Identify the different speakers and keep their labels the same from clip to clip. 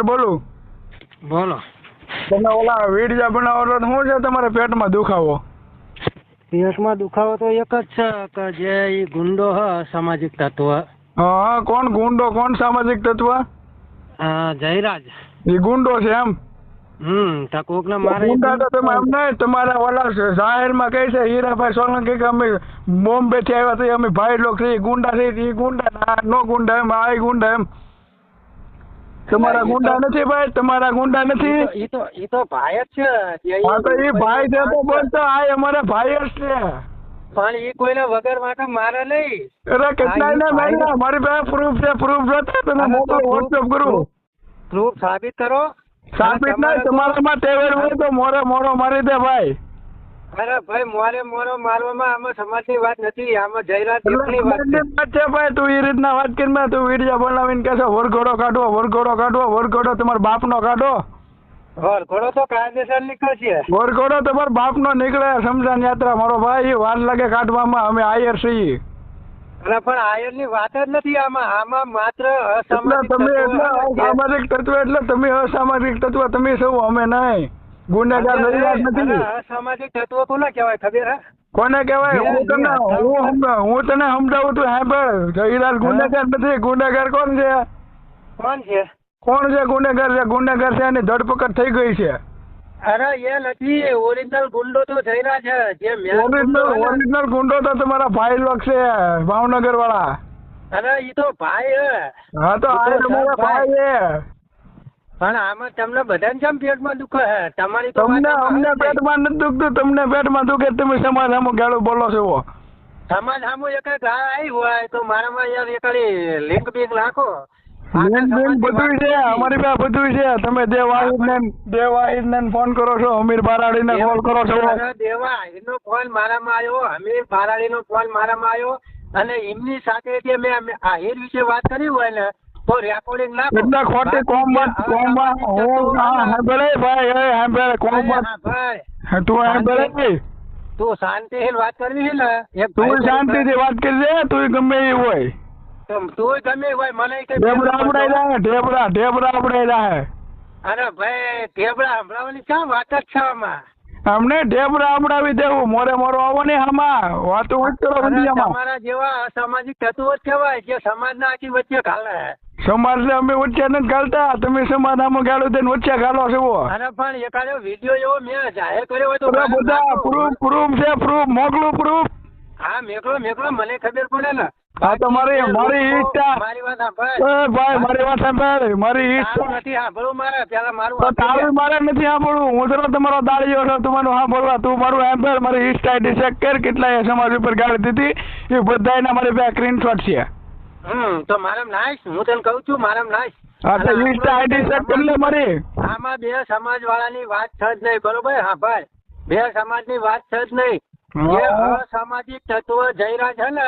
Speaker 1: ભાવનગર બોલું.
Speaker 2: બોલો.
Speaker 1: તમે ઓલા વીડિયા બનાવો તો શું છે તમારે પેટમાં દુખાવો?
Speaker 2: પેટમાં દુખાવો તો એક જ છે કે જે ઈ ગુંડો હ સામાજિક તત્વ.
Speaker 1: હા, કોણ ગુંડો, કોણ સામાજિક તત્વ?
Speaker 2: જયરાજ.
Speaker 1: એ ગુંડો છે એમ?
Speaker 2: તો કોક ને મારે
Speaker 1: ગુંડા તો તમે એમ નહીં, તમારા ઓલા જાહેરમાં કહે છે હીરાભાઈ સોલંકી કે અમે બોમ્બે થી આવ્યા છીએ, અમે ભાઈ લોક છીએ, ગુંડા છે, એ ગુંડા નો ગુંડા એમ, આ ગુંડા એમ. તમારા ગુંડા નથી ભાઈ, તમારા ગુંડા નથી.
Speaker 2: ઈ તો ભાઈ જ છે.
Speaker 1: હા તો એ ભાઈ છે તો બોલતો આ અમારા ભાઈ જ છે.
Speaker 2: પણ ઈ કોઈને વગર માટે મારે નહીં.
Speaker 1: અરે કેટલાય ને માર્યા, મારી પાસે પ્રૂફ છે, પ્રૂફ જોતા તમે મોકલો, વોટ્સએપ કરું.
Speaker 2: પ્રૂફ સાબિત કરો.
Speaker 1: સાબિત નહીં, તમારામાં ટેવર હોય તો મોરો મારી દે ભાઈ.
Speaker 2: અરે ભાઈ મોરો મારવામાં આમાં સમાજની વાત નથી, આમાં જયરાજ દેવની વાત
Speaker 1: છે ભાઈ. તું એ રીતના વાત કરી, તું વિડીયો બનાવીને કહેશો વરઘોડો કાઢવો, તમારા બાપનો કાઢો.
Speaker 2: વરઘોડો તો કાયદેસર નીકળશે.
Speaker 1: વરઘોડો તમારા બાપનો નીકળે, સમજાન યાત્રા મારો ભાઈ, વાર લાગે કાઢવામાં, અમે આયર છીએ.
Speaker 2: અરે પણ આયર ની વાત જ નથી આમાં માત્ર
Speaker 1: અસામાજિક તત્વ એટલે તમે અસામાજિક તત્વ, તમે સૌ, અમે નહીં. ગુનેગાર નથી.
Speaker 2: અસામાજિક તત્વ કોને કહેવાય ખબર હે?
Speaker 1: કોને કહેવાય? હું તને સમજાવું તું સાંભળ. જયરાજ ગુનેગાર નથી. ગુનેગાર કોણ છે? કોણ છે ગુનેગાર? ગુનેગાર છે એની ધરપકડ થઈ ગઈ છે.
Speaker 2: અરે એ નથી, ઓરિજિનલ ગુંડો તો જયરાજ છે. જે
Speaker 1: ઓરિજિનલ ગુંડો તો તમારા ભાઈ લોક છે, ભાવનગર વાળા.
Speaker 2: અરે ઈ તો ભાઈ હે.
Speaker 1: હા તો આ તમારા ભાઈ છે.
Speaker 2: પણ આમાં તમને બધાને કેમ પેટમાં દુખે હે? તમારી
Speaker 1: અમને પેટમાં નથી દુખતું, તમને પેટમાં દુખે. તમે સમાજ સામું ગાળું બોલો છો.
Speaker 2: સમાજ સામું એક ગાળ આવી હોય તો મારામાં યાર એક લિંક બીક નાખો.
Speaker 1: બધું છે અમારી પાસે, બધું છે. તમે દેવાહિદ ને ફોન કરો છો, અમીર બારાડી ને કોલ કરો છો.
Speaker 2: દેવાહિદ નો ફોન મારામાં આવ્યો, અમીર બારાડી નો ફોન મારામાં આવ્યો, અને એમની સાથે જે મેં આહિર વિશે વાત કરી હોય ને તો રેકોર્ડિંગ ના
Speaker 1: એટલે ખોટી કોમમાં
Speaker 2: તું શાંતિથી વાત કરવી છે ને,
Speaker 1: તું શાંતિથી વાત કરી, તું ગમે એ હોય,
Speaker 2: તું ગમે હોય, મને
Speaker 1: ઢેબરા આપડે જાય.
Speaker 2: અરે ભાઈ ઢેબરા સંભળાવવાની ક્યાં વાત જ છે આમાં?
Speaker 1: અમને ઢેબરા આપડાવી દેવું, મોરો આવો ને આમાં વાતો કરો.
Speaker 2: તમારા જેવા અસામાજિક તત્વો જ કહેવાય જે સમાજના આખી વચ્ચે ઘાલે.
Speaker 1: સમાજ ને અમે વચ્ચે નથી ઘાલતા, તમે સમાજ આમાં ગાળો દઈને વચ્ચે ઘાલો છો.
Speaker 2: અરે પણ એકાદો વિડીયો એવો મેં જાહેર કર્યો હોય તો
Speaker 1: બધા પ્રૂફ છે, પ્રૂફ મોકલું, પ્રૂફ.
Speaker 2: હા મેકલો મને ખબર પડે ને.
Speaker 1: હા તો મારી ઈચ્છા,
Speaker 2: મારી વાત સાંભળ
Speaker 1: ભાઈ, મારી વાત સાંભળ. મારી ઈચ્છા
Speaker 2: નથી સાંભળવું મારે, પેલા મારું
Speaker 1: તારું મારે નથી સાંભળવું. હું તો તમારો દાળીઓ છો, તમારું સાંભળવા. તું મારું સાંભળ. મારી ઈચ્છા આઈડી ચેક કર, કેટલા સમાજ ઉપર ગાળી દીધી એ બધા મારી પાસે સ્ક્રીનશોટ છે.
Speaker 2: તો મારામ નાઈશ, હું તને કઉ છું મારામ નાઈશ.
Speaker 1: હા તો ઈચ્છા આઈડી ચેક કરી લે મારી.
Speaker 2: આમાં બે સમાજ વાળાની વાત છે જ નહીં, બરોબર? હા ભાઈ, બે સમાજ ની વાત છે જ નહીં. જે અસામાજિક તત્વ જયરાજ છે ને,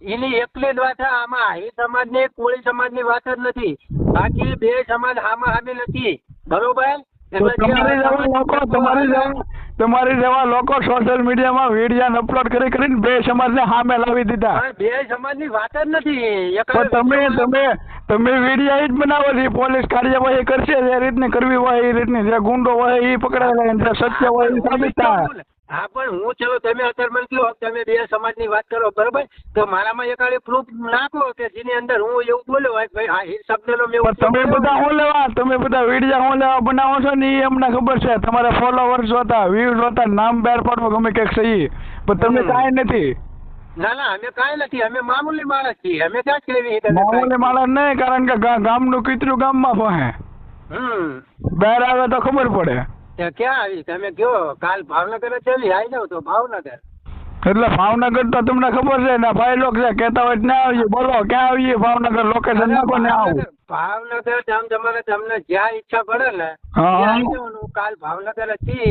Speaker 2: એની એકલી જ વાત છે આમાં. આહિર સમાજ ની, કોળી સમાજ ની વાત જ નથી. બાકી બે સમાજ આમાં સામે નથી, બરોબર?
Speaker 1: તમારી જેવા લોકો સોશિયલ મીડિયામાં વિડીયો અપલોડ કરીને બે સમાજને સામે લાવી દીધા.
Speaker 2: બે સમાજની વાત જ નથી.
Speaker 1: તમે વિડીયો જ બનાવો છો. પોલીસ કાર્યવાહી કરશે જે રીતની કરવી હોય એ રીતની. જે ગુંડો હોય એ પકડાયેલા, જે સત્ય હોય એ સાબિત થાય.
Speaker 2: હા પણ હું ચલો તમે અત્યારે મને કહો તમે બે સમાજની વાત કરો, બરોબર? તો મારામાં એકાડે પ્રૂફ નાખો કે જેની અંદર હું એવું બોલ્યો હોય ભાઈ આ શબ્દનો મેં.
Speaker 1: તમે બધા વિડીયો હું લેવા બનાવો છો ને એ અમને ખબર છે. તમારે ફોલોવર્સ હોતા, વ્યૂઝ હોતા, નામ બેર પાડવું ગમે કંઈક સહી, પણ તમે કાંઈ નથી.
Speaker 2: ના અમે કાંઈ નથી, અમે મામૂલી માણસ છીએ. અમે ક્યાં કેવી
Speaker 1: મામૂલી માણસ નહીં, કારણ કે ગામનું કીતરું ગામમાં પહોંચે. બહાર આવે તો ખબર પડે.
Speaker 2: ક્યાં આવી તમે કયો? કાલ ભાવનગર ચલી આવી જાવ તો ભાવનગર.
Speaker 1: એટલે ભાવનગર તો તમને ખબર છે ને, ભાઈ લોકો છે કેતા હોય ના આવીએ. બોલો ક્યાં આવીએ? ભાવનગર લોકેશન નાખો ને આવું.
Speaker 2: ભાવનગર તમને જ્યાં ઈચ્છા પડે ને ત્યાં જવાનું. કાલ ભાવનગર થી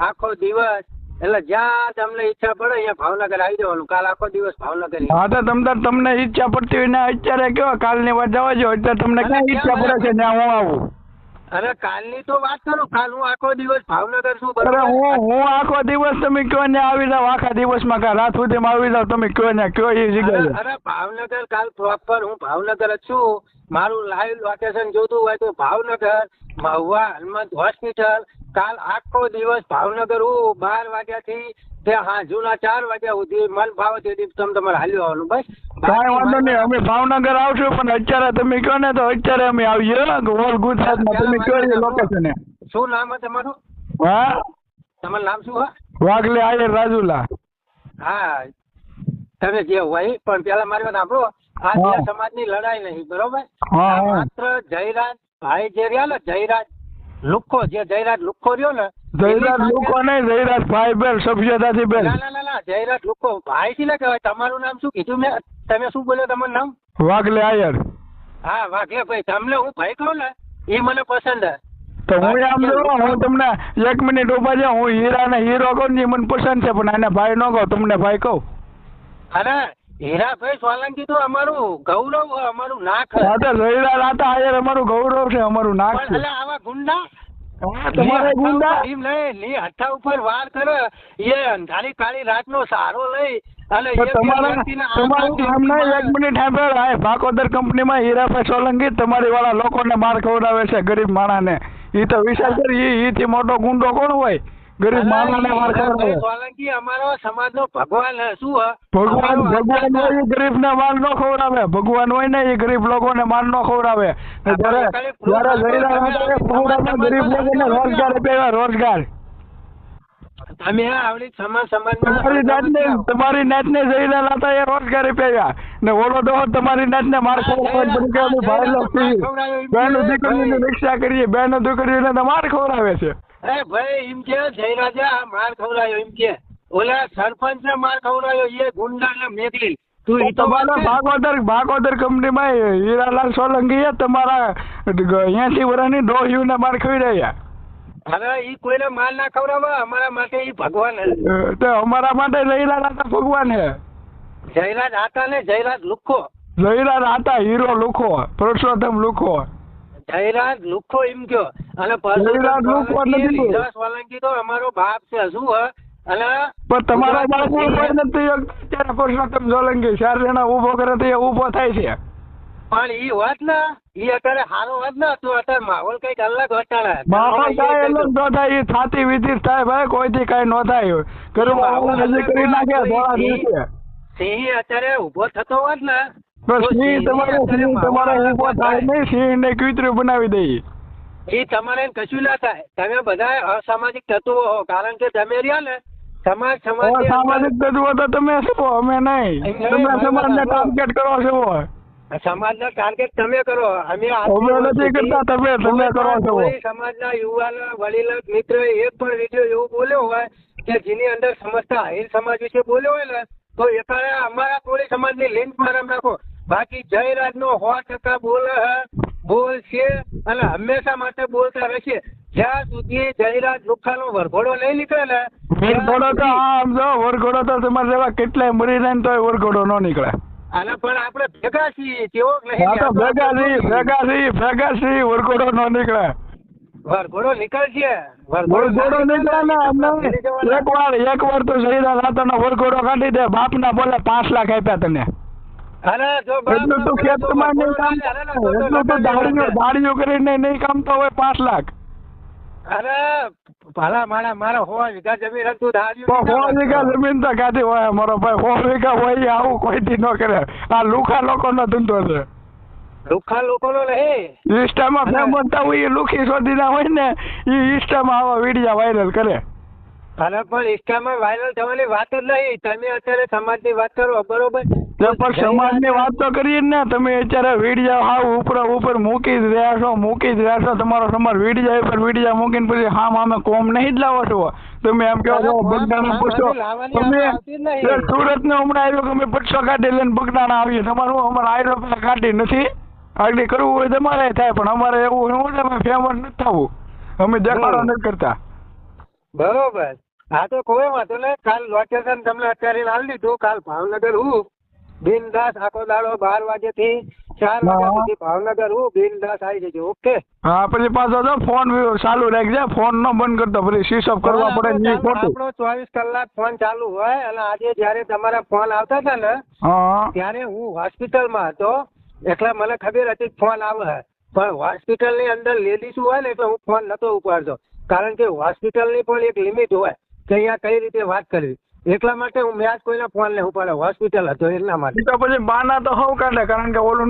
Speaker 2: આખો દિવસ, એટલે જ્યાં તમને ઈચ્છા પડે અહીંયા ભાવનગર આવી જવાનું. કાલ આખો દિવસ ભાવનગર.
Speaker 1: હા તો તમને ઈચ્છા પડતી હોય ને અત્યારે કયો કાલની વાત જવા જો. અત્યારે તમને ક્યાં ઈચ્છા પડે છે ત્યાં હું આવું?
Speaker 2: અરે કાલની તો વાત કરું. કાલ હું આખો દિવસ ભાવનગર છું.
Speaker 1: હું આખો દિવસ તમે કયો ને આવી જાવ. આખા દિવસમાં કાલ રાત સુધીમાં આવી જાવ. તમે કયો ને કયો એ જગ્યાએ.
Speaker 2: અરે ભાવનગર કાલ પ્રોપર હું ભાવનગર જ છું. મારું લાઈવ લોકેશન જોતું હોય તો ભાવનગર મહુવા હનુમંત હોસ્પિટલ કાલ આખો દિવસ ભાવનગર હું 12 વાગ્યાથી તે સાંજના 4 વાગ્યા સુધી મન ભાવે તેથી તમારે હાલ્યો આવવાનું બસ.
Speaker 1: કાંઈ વાંધો નહીં, અમે ભાવનગર આવશું પણ અત્યારે તમે કહો ને તો અત્યારે અમે આવીએ ઓલ ગુજરાતમાં. તમે કયો લોકેશન?
Speaker 2: શું નામ છે તમારું?
Speaker 1: હા,
Speaker 2: તમારું નામ શું હા?
Speaker 1: વાઘલે આયર રાજુલા.
Speaker 2: હા તમે જે હોય પણ પેલા મારી વાત સાંભળો. આ
Speaker 1: હા.
Speaker 2: જે સમાજની લડાઈ નહીં બરોબર.
Speaker 1: હા,
Speaker 2: આ
Speaker 1: હા.
Speaker 2: માત્ર જયરાજ ભાઈ જે રહ્યા ને જયરાજ લુખ્ખો જે જયરાજ લુખ્ખો રહ્યો ને
Speaker 1: જયરાજ લોકો નહીં, જયરાજ ભાઈ બેન સભ્યતાથી બેન.
Speaker 2: ના જયરાજ લુખ્ખો ભાઈ થી ના કહેવાય. તમારું નામ શું કીધું મેં? તમે શું બોલ્યો તમારું નામ?
Speaker 1: વાઘલે આયર.
Speaker 2: હા વાઘલે ભાઈ. તમને હું ભાઈ કહું ને એ મને પસંદ છે.
Speaker 1: તો હું આમ જો હું તમને 1 મિનિટ ઉભા છે, હું હીરા ને હીરો કહું ને એ મને પસંદ છે પણ એને ભાઈ ન કહું, તમને ભાઈ કહું.
Speaker 2: અરે હીરાભાઈ સોલંકી તો અમારું ગૌરવ અમારું નાક
Speaker 1: હા તો જયરાજ આતા આયર અમારું ગૌરવ છે, અમારું નાક છે.
Speaker 2: પણ આવા ગુંડા
Speaker 1: તમારે ગુંડા
Speaker 2: હઠ્ઠા ઉપર વાર કરે એ અંધારી કાળી રાતનો સહારો લઈ અને
Speaker 1: તો તમારું કામ નહીં. 1 મિનિટ સાંભળ, આ ભાકોદર કંપનીમાં હીરાભાઈ સોલંકી તમારી વાળા લોકોને માર ખવડાવે છે, ગરીબ માણસને. એ તો વિચાર કરી એથી મોટો ગુંડો કોણ હોય? ગરીબ માણસને માર ખવડાવે.
Speaker 2: સોલંકી અમારો સમાજનો ભગવાન શું?
Speaker 1: ભગવાન હોય એ ગરીબને માર ન ખવડાવે. ભગવાન હોય ને એ ગરીબ લોકોને માર ન ખવડાવે. જયારે ગરીબ લોકોને રોજગાર આપ્યા, રોજગાર.
Speaker 2: તમે આવડી સમાજમાં
Speaker 1: તમારી નાતને જઈને લાતા એ રોજગારી પેયા ને ઓલો તો તમારી નાતને માર બેનો દીકરીની રિક્ષા કરીએ, બેનો દીકરીને તો માર ખવડાવે છે.
Speaker 2: અરે ભાઈ એમ કે જયરાજા માર ખવડાયો એમ કે ઓલા સરપંચ ને માર ખવડાયો એ ગુંડા ને મેઘલી. તું ઈ તો
Speaker 1: ભાગોદર કંપનીમાં હીરાલાલ સોલંકી તમારા 80 વર્ષની ડોહીને માર ખવડાવ્યા.
Speaker 2: હવે ઈ કોઈને માર ના ખવડાવે. અમારા માટે ઈ ભગવાન
Speaker 1: તો અમારા માટે જયરાજ આતા ભગવાન હે.
Speaker 2: જયરાજ આતા ને જયરાજ લુખ્ખો.
Speaker 1: જયરાજ આતા હીરો લુખ્ખો, પુરુષોત્તમ લુખ્ખો.
Speaker 2: જયરાજ લુખ્ખો એમ કયો. અને
Speaker 1: જયરાજ લુખ્ખો નથી.
Speaker 2: સોલંકી તો અમારો બાપ છે શું હે? અને
Speaker 1: પણ તમારા બાપ કોઈ નથી. અત્યારે પુરુષોત્તમ સોલંકી 4 જણા ઉભો કરે તો એ ઉભો થાય છે.
Speaker 2: પણ ઈ હોત ને ઈ અત્યારે સારો હોત ને તો અત્યારે માહોલ કઈક અલગ હોતા.
Speaker 1: માહોલ કાંઈ અલગ ન થાય. એ થાતી વિધિ થાય ભાઈ, કોઈથી કાંઈ ન થાય. કરી નાખે
Speaker 2: સિંહ અત્યારે ઉભો થતો હોત ને
Speaker 1: સિંહ તમારે ઉભો થાય નહીં. સિંહ ને કૂતરું બનાવી દઈએ.
Speaker 2: એ તમારે કશું ના થાય. તમે બધા અસામાજિક તત્વો હો. કારણ કે તમે રહ્યા ને સમાજ
Speaker 1: સામાજિક તત્વો તો તમે છો, અમે નહીં. તમે સમાજને ટાર્ગેટ કરો છો.
Speaker 2: સમાજના ટાર્ગેટ તમે કરો, અમે
Speaker 1: નથી કરતા. તમે કરો છો.
Speaker 2: સમાજના યુવાન વડીલ મિત્ર એક પણ વિડીયો એવું બોલ્યો હોય કે જેની અંદર સમજતા આહિર સમાજ વિશે બોલ્યો હોય ને તો એકારે અમારા કોળી સમાજની લિંક મારા નાખો. બાકી જયરાજ નો 100% બોલ છે અને હંમેશા માટે બોલતા રહેશે. જ્યાં સુધી જયરાજ લુખ્ખાનો વરઘોડો નહીં નીકળે ને
Speaker 1: વરઘોડો તો આમ જો વરઘોડો તો તમારે જેવા કેટલાય મરી જાય ને તોય વરઘોડો ન નીકળે.
Speaker 2: અને પણ આપણે ભેગા છીએ તેવો
Speaker 1: ભેગા છીએ વરઘોડો ન નીકળે.
Speaker 2: વરઘોડો નીકળશે.
Speaker 1: વરઘોડો નીકળે ને એક વાર તો જયરાજ આતાનો વરઘોડો કાઢી દે. બાપના બોલે 5 લાખ આપ્યા તને. એટલું તું ખેતરમાં નહીં કામ, એટલું તું દાડીઓ કરીને નહીં કામ તો હોય 5 લાખ.
Speaker 2: અરે ભલા મારા 100 વીઘા જમીન હતું.
Speaker 1: 100 વીઘા જમીન તો કાઢી હોય મારો ભાઈ. 100 વીઘા હોય આવું કોઈથી ન કરે. આ લુખા લોકોનો ધંધો છે.
Speaker 2: લુખા લોકોનો નહીં.
Speaker 1: ઇન્સ્ટામાં ફેમસ થવું એ લુખી શોધીના હોય ને એ ઇન્સ્ટામાં આવા વિડીયો વાયરલ કરે.
Speaker 2: અરે પણ ઇન્સ્ટામાં વાયરલ થવાની વાત જ નહીં. તમે અત્યારે સમાજની વાત કરો બરોબર.
Speaker 1: પણ સમાજની વાત તો કરીએ ને. તમે અત્યારે વિડીયો હાવ ઉપર મૂકી જ રહ્યા છો. તમારો સમાજ વિડીયો ઉપર વિડીયો મૂકીને પછી સામે કોમ નહીં જ લાવો છો. તમે એમ કહો છો બગદાણા પૂછો. તમે સુરત ને હમણાં આવ્યો કે અમે 500 કાઢી લઈને બગદાણા આવીએ. તમારું અમારે આયરો કાઢી નથી. આગળ કરવું હોય તમારે થાય પણ અમારે એવું તમે ફેમસ નથી થવું. અમે દેખાડો નથી કરતા.
Speaker 2: બરોબર. હા તો કોઈ વાંધો નહીં. કાલ લોકેશન તમને અત્યારે લાવી દીધું. કાલ ભાવનગર હું બિનદાસ આખો દાડો 12 વાગ્યાથી 4 વાગ્યા સુધી ભાવનગર હું બિનદાસ આવી જજો. ઓકે. હા
Speaker 1: પછી પાછો તો ફોન ચાલુ રાખજે. ફોન ન બંધ કરતો પછી સ્વિચ ઓફ કરવા પડે.
Speaker 2: આપણો 24 કલાક ફોન ચાલુ હોય. અને આજે જયારે તમારા ફોન આવતા હતા ને ત્યારે હું હોસ્પિટલમાં હતો. એટલે મને ખબર હતી ફોન આવે પણ હોસ્પિટલ ની અંદર લેડીઝ હોય ને એટલે હું ફોન નતો ઉપાડતો કારણ કે હોસ્પિટલ ની પણ એક લિમિટ હોય કે અહીંયા કઈ રીતે વાત કરવી એટલા માટે હું મેં કોઈના ફોન ને ઉપાડે હોસ્પિટલ હતો એટલા માટે
Speaker 1: તો પછી બાના તો હવ કાઢે કારણ કે ઓલું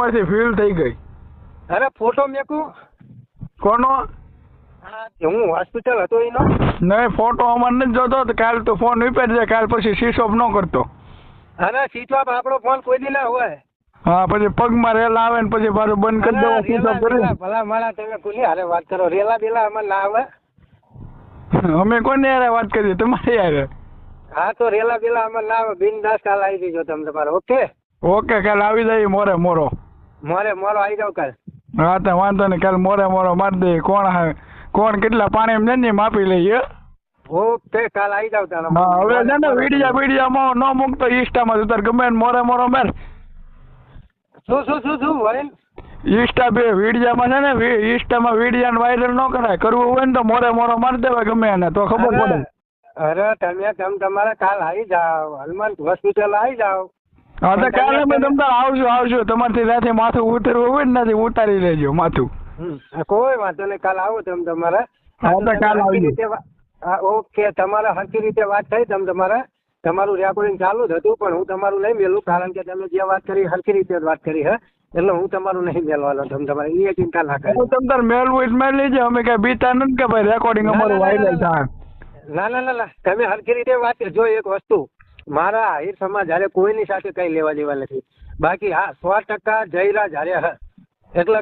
Speaker 1: નથી ફીલ થઈ ગઈ.
Speaker 2: અરે ફોટો મેકું
Speaker 1: કોનો?
Speaker 2: હું હોસ્પિટલ હતો એનો
Speaker 1: નહીં ફોટો અમારે નથી જોતો તો કાલ તો ફોન વિપેર જાય કાલ પછી સ્વિચ ઓફ ન કરતો.
Speaker 2: અરે સ્વિચ ઓફ આપણો ફોન કોઈ દી ના હોય.
Speaker 1: હા પછી પગમાં રેલા આવે ને પછી મારું બંધ કરી દેવો સ્વિચ ઓફ કરી.
Speaker 2: ભલા મારા તમે કોની હારે વાત કરો રેલા બેલા અમારે ના આવે.
Speaker 1: અમે કોને યાર વાત કરીએ તમારે યાર.
Speaker 2: હા તો રેલા બેલા અમારે ના આવે બિનદાસ કાલ આવી દેજો તમે તમારે. ઓકે
Speaker 1: ઓકે કાલ આવી જાય મોરે મોરો
Speaker 2: આવી જાવ કાલ.
Speaker 1: હા તો વાંધો નહીં કાલ મોરો મારી દઈએ કોણ કેટલા પાણી એમ ને માપી લઈએ.
Speaker 2: ઓકે કાલ આવી જાવ તારા.
Speaker 1: હા હવે છે ને વિડીયામાં ન મૂકતો ઇન્સ્ટામાં ઉતાર ગમે મોરે મેર.
Speaker 2: શું વરીન
Speaker 1: ઇન્સ્ટા બે વિડીયામાં છે ને ઇન્સ્ટામાં વિડીયાને વાયરલ ન કરાય કરવું હોય ને તો મોરો મારી દેવાય ગમે એને તો ખબર પડે.
Speaker 2: અરે તમે તમારે કાલ આવી જાઓ હનુમાન હોસ્પિટલ આવી જાઓ.
Speaker 1: હા તો કાલે અમે તમારે આવશું તમારથી રાતે માથું ઉતરવું હોય ને નથી ઉતારી લેજો માથું.
Speaker 2: કોઈ વાંધો નહીં કાલ આવો તમે તમારે.
Speaker 1: હા તો કાલ આવજો.
Speaker 2: ઓકે તમારે હરખી રીતે વાત થઈ તમારું રેકોર્ડિંગ ચાલુ જ હતું પણ હું તમારું નહીં મેલું કારણ કે તમે જે વાત કરી હરખી રીતે વાત કરી એટલે હું તમારું નહીં મેલવાનો તમારે એ ચિંતા ના કરે.
Speaker 1: તમે તાર મેળવું મેળ લેજો અમે કઈ બીતા નથી કે ભાઈ રેકોર્ડિંગ અમારું વાયરલ થાય.
Speaker 2: ના તમે હરખી રીતે વાત જો એક વસ્તુ મારા આહિર સમાજ હારે કોઈની સાથે કઈ લેવા દેવા નથી બાકી હા 100% જયરાજ હારે એટલે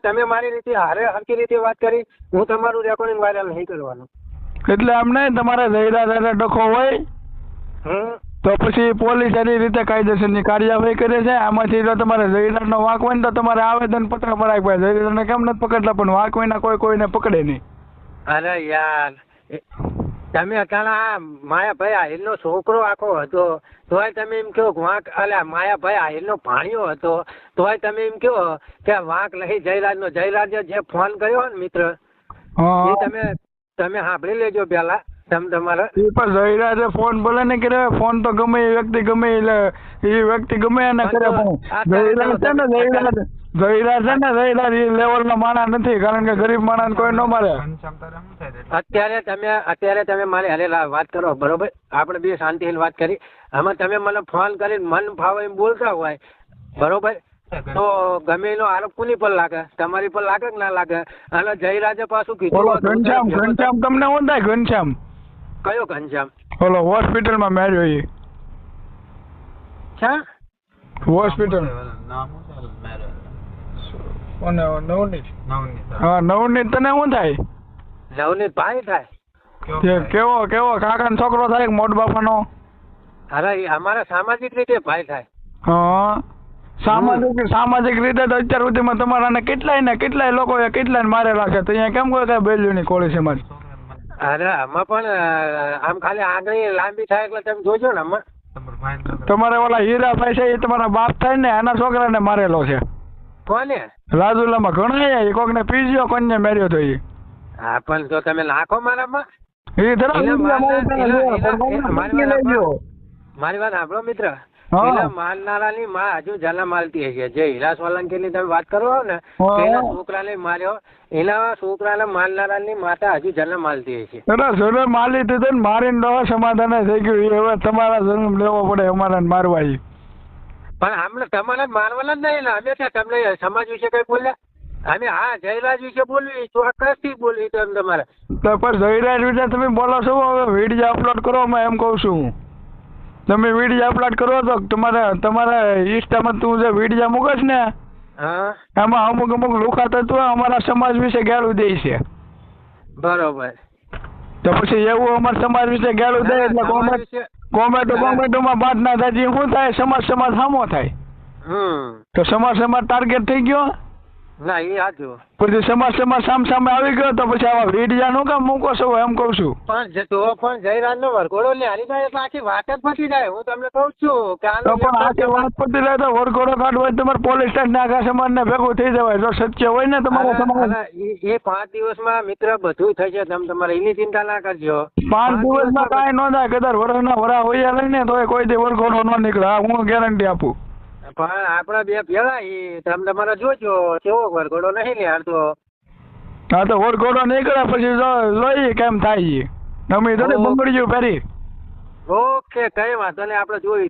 Speaker 2: તમે મારી રીતે હારે હરખી રીતે વાત કરી હું તમારું રેકોર્ડિંગ વાયરલ નહીં કરવાનું.
Speaker 1: એટલે આમ નહીં તમારે જયરાજ ડખો હોય તો પછી પોલીસ એની રીતે કાયદેસરની કાર્યવાહી કરે છે. આમાંથી જો તમારે જયરાજનો વાંક હોય ને તો તમારે આવેદન પત્ર ભરાય ભાઈ જયરાજને કેમ નથી પકડતા પણ વાંક વિના કોઈને પકડે નહીં.
Speaker 2: અરે યાર તમે અટાણા માયાભાઈ આહિરનો છોકરો આખો હતો તોય તમે એમ કહો વાંક અલ્યા માયાભાઈ આહિરનો ભાણિયો હતો તોય તમે એમ કહો કે વાંક નહીં જયરાજે જે ફોન કર્યો ને મિત્ર એ તમે સાંભળી લેજો પેલા તમારે.
Speaker 1: જયરાજે ફોન ભલે ને કરે ફોન તો ગમે એ વ્યક્તિ ગમે એને કરે જયરાજ છે ને જયરાજ એ લેવલનો માણસ નથી કારણ કે ગરીબ માણસ કોઈ ન મારે.
Speaker 2: અત્યારે તમે મારી હારે વાત કરો બરોબર આપણે બે શાંતિથી વાત કરી આમાં તમે મને ફોન કરીને મન ફાવે એમ બોલતા હોય બરોબર તો ગમે એનો આરોપ કોની પર લાગે તમારી પર લાગે કે ના લાગે. અને જયરાજે પાછું કીધું
Speaker 1: ઘનશ્યામ તમને શું થાય ઘનશ્યામ?
Speaker 2: કયો ઘનશ્યામ?
Speaker 1: ઓલો હોસ્પિટલમાં માર્યો એ હોસ્પિટલ નવનીત તને શું થાય?
Speaker 2: નવનીત ભાઈ થાય.
Speaker 1: કેવો કાકાનો છોકરો થાય મોટ બાપાનો?
Speaker 2: અરે અમારા સામાજિક રીતે ભાઈ થાય.
Speaker 1: હા સામાજિક રીતે તો અત્યાર સુધીમાં તમારા કેટલાય લોકોએ કેટલાય મારેલા છે તો અહીંયા કેમ કોઈ કઈ બેલ્યું નહીં કોળી સમાજ?
Speaker 2: અરે આમાં પણ આમ ખાલી આંગળી લાંબી થાય એટલે તમે જોજો ને આમાં.
Speaker 1: તમારે ઓલા હીરાભાઈ છે એ તમારા બાપ થાય ને એના છોકરાને મારેલો છે.
Speaker 2: કોને?
Speaker 1: રાજુલામાં ઘણા એ કોકને પીજ્યો કોને માર્યો તો એ.
Speaker 2: હા પણ જો તમે નાખો મારામાં મારી વાત સાંભળો મિત્ર એના મારનારાની માં હજુ જન્મ માલતી હશે જે હીરા સોલંકી ની તમે વાત કરો ને એના છોકરાને માર્યો એના છોકરાને મારનારાની માતા હજુ જન્મ માલતી હશે.
Speaker 1: જન્મ માલી દીધો ને મારીને સમાધાન થઈ ગયું હવે તમારા જન્મ લેવો પડે અમારા મારવા.
Speaker 2: પણ આમને તમારે મારવાના જ નહીં ને અમે ત્યાં તમને સમાજ વિશે કઈ બોલ્યા અમે હા જયરાજ વિશે બોલવી ચોક્કસથી બોલવી તમારે.
Speaker 1: તો પણ જયરાજ વિશે તમે બોલો છો હવે વિડીયો અપલોડ કરો એમ કહું છું. તમે વિડીયો અપલોડ કરો તો તમારા ઇન્સ્ટામાં તું જે વિડીયો મૂકસ ને એમાં અમુક લુખા તત્વ અમારા સમાજ વિશે ગાળું દે છે.
Speaker 2: બરોબર.
Speaker 1: તો પછી એવું અમારા સમાજ વિશે ગાળું દે એટલે કોમેન્ટોમાં વાત ના થાય શું થાય સમાજ સામો થાય. તો સમાજ ટાર્ગેટ થઈ ગયો.
Speaker 2: ના એ સાચું.
Speaker 1: પછી સમાજ સામે આવી ગયો તો પછી આવા વીડિયા નું કામ મૂકો છો એમ કઉ છું.
Speaker 2: પણ જયરાજ નો વરઘોડો ન્યારી જાય એટલે આખી વાત જ પતી જાય. હું તમને કઉ છું કે
Speaker 1: તો પણ આખી વાત પતી જાય તો વરઘોડો કાઢવો હોય તમારે પોલીસ સ્ટેશન આખા સમાજ ને ભેગું થઈ જવાય જો સત્ય હોય ને તમારા સમાજ.
Speaker 2: એ 5 દિવસમાં મિત્ર બધું થઈ છે. તમે તમારે એની ચિંતા ના કરજો.
Speaker 1: 5 દિવસમાં કાંઈ ન થાય કદાચ વરસના વરા હોયા લઈને તો કોઈ દી વરઘોડો ન નીકળે. હું ગેરંટી આપું.
Speaker 2: પણ આપડા બે પેલા તમે તમારે જોજો કેવો વરઘોડો નહીં લે હાલ તો.
Speaker 1: હા તો વરઘોડો નીકળે પછી જોઈએ કેમ થાય. અમે તો બંગડીયું ફેરી.
Speaker 2: ઓકે કઈ વાંધો નહીં આપણે જોઈ.